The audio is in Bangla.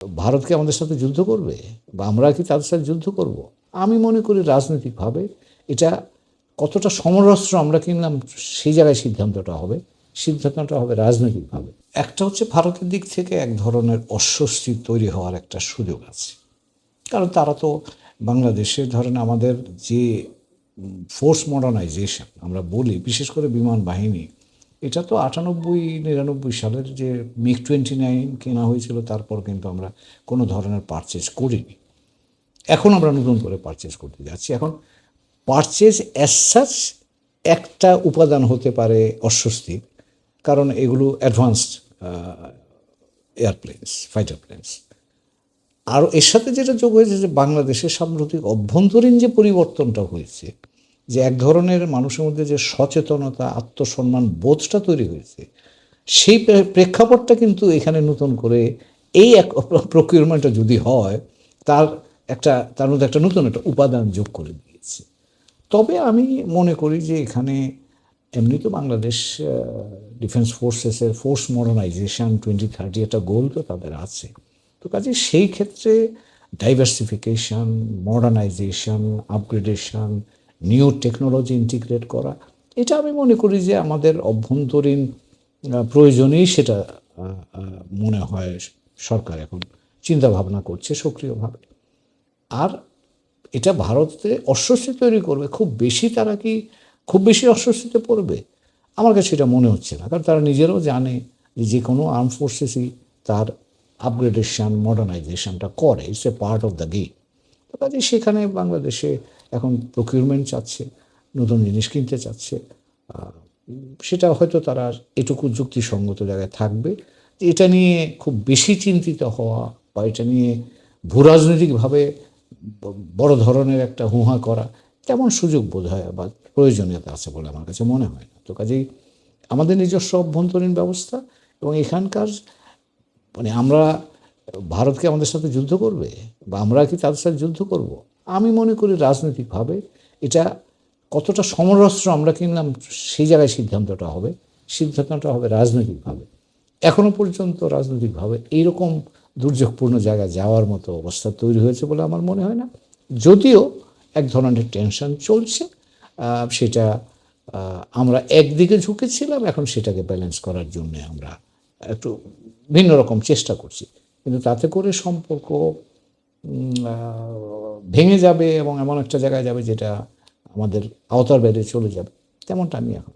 ভারত কি আমাদের সাথে যুদ্ধ করবে বা আমরা কি তাদের সাথে যুদ্ধ করব? আমি মনে করি রাজনৈতিকভাবে এটা কতটা সমরাস্ত্র আমরা কিনলাম সেই জায়গায় সিদ্ধান্তটা হবে রাজনৈতিকভাবে। একটা হচ্ছে ভারতের দিক থেকে এক ধরনের অস্বস্তি তৈরি হওয়ার একটা সুযোগ আছে। কারণ তারা তো বাংলাদেশে ধরেন আমাদের যে ফোর্স মডার্নাইজেশন আমরা বলি, বিশেষ করে বিমান বাহিনী, এটা তো 98-99 সালের যে MiG-29 কেনা হয়েছিল, তারপর কিন্তু আমরা কোনো ধরনের পারচেজ করিনি। এখন আমরা নতুন করে পারচেজ করতে যাচ্ছি। এখন পারচেজ অ্যাজ সাচ একটা উপাদান হতে পারে অস্বস্তির, কারণ এগুলো অ্যাডভান্সড এয়ারপ্লেনস, ফাইটার প্লেনস। আর এর সাথে যেটা যোগ হয়েছে যে বাংলাদেশের সাম্প্রতিক অভ্যন্তরীণ যে পরিবর্তনটা হয়েছে, যে এক ধরনের মানুষের মধ্যে যে সচেতনতা, আত্মসম্মান বোধটা তৈরি হয়েছে, সেই প্রেক্ষাপটটা কিন্তু এখানে নতুন করে এই এক প্রকিউরমেন্টটা যদি হয়, তার মধ্যে একটা নতুন একটা উপাদান যোগ করে দিয়েছে। তবে আমি মনে করি যে এখানে এমনি তো বাংলাদেশ ডিফেন্স ফোর্সেসের ফোর্স মডার্নাইজেশন 2030 একটা গোল তো তাদের আছে। তো কাজে সেই ক্ষেত্রে diversification, modernisation, upgradation, new technology integrate করা, এটা আমি মনে করি যে আমাদের অভ্যন্তরীণ প্রয়োজনেই সেটা মনে হয় সরকার এখন চিন্তা ভাবনা করছে সক্রিয়ভাবে। আর এটা ভারতে অস্বস্তি তৈরি করবে খুব বেশি অস্বস্তিতে পড়বে? আমার কাছে এটা মনে হচ্ছে না, কারণ তারা নিজেরাও জানে যে কোনো আর্ম ফোর্সেসই তার আপগ্রেডেশন, মডার্নাইজেশনটা করে, it's a part of the game. তো কাজে সেখানে বাংলাদেশে এখন প্রকিউরমেন্ট চাচ্ছে, নতুন জিনিস কিনতে চাচ্ছে, সেটা হয়তো তারা এটুকু যুক্তিসঙ্গত জায়গায় থাকবে। এটা নিয়ে খুব বেশি চিন্তিত হওয়া বা এটা নিয়ে ভূরাজনৈতিকভাবে বড় ধরনের একটা হুঁহা করা, তেমন সুযোগ বোধ হয় বা প্রয়োজনীয়তা আছে বলে আমার কাছে মনে হয় না। তো কাজেই আমাদের নিজস্ব অভ্যন্তরীণ ব্যবস্থা এবং এখানকার আমরা ভারতকে আমাদের সাথে যুদ্ধ করবে বা আমরা কি তাদের সাথে যুদ্ধ করব? আমি মনে করি রাজনৈতিকভাবে এটা কতটা সমরাস্ত্র আমরা কিনলাম সেই জায়গায় সিদ্ধান্তটা হবে রাজনৈতিকভাবে। এখনো পর্যন্ত রাজনৈতিকভাবে এইরকম দুর্যোগপূর্ণ জায়গায় যাওয়ার মতো অবস্থা তৈরি হয়েছে বলে আমার মনে হয় না। যদিও এক ধরনের টেনশন চলছে, সেটা আমরা একদিকে ঝুঁকেছিলাম, এখন সেটাকে ব্যালেন্স করার জন্য আমরা একটু ভিন্ন রকম চেষ্টা করছি। কিন্তু তাতে করে সম্পর্ক ভেঙে যাবে এবং এমন একটা জায়গায় যাবে যেটা আমাদের আওতার বাইরে চলে যাবে, তেমনটা আমি এখন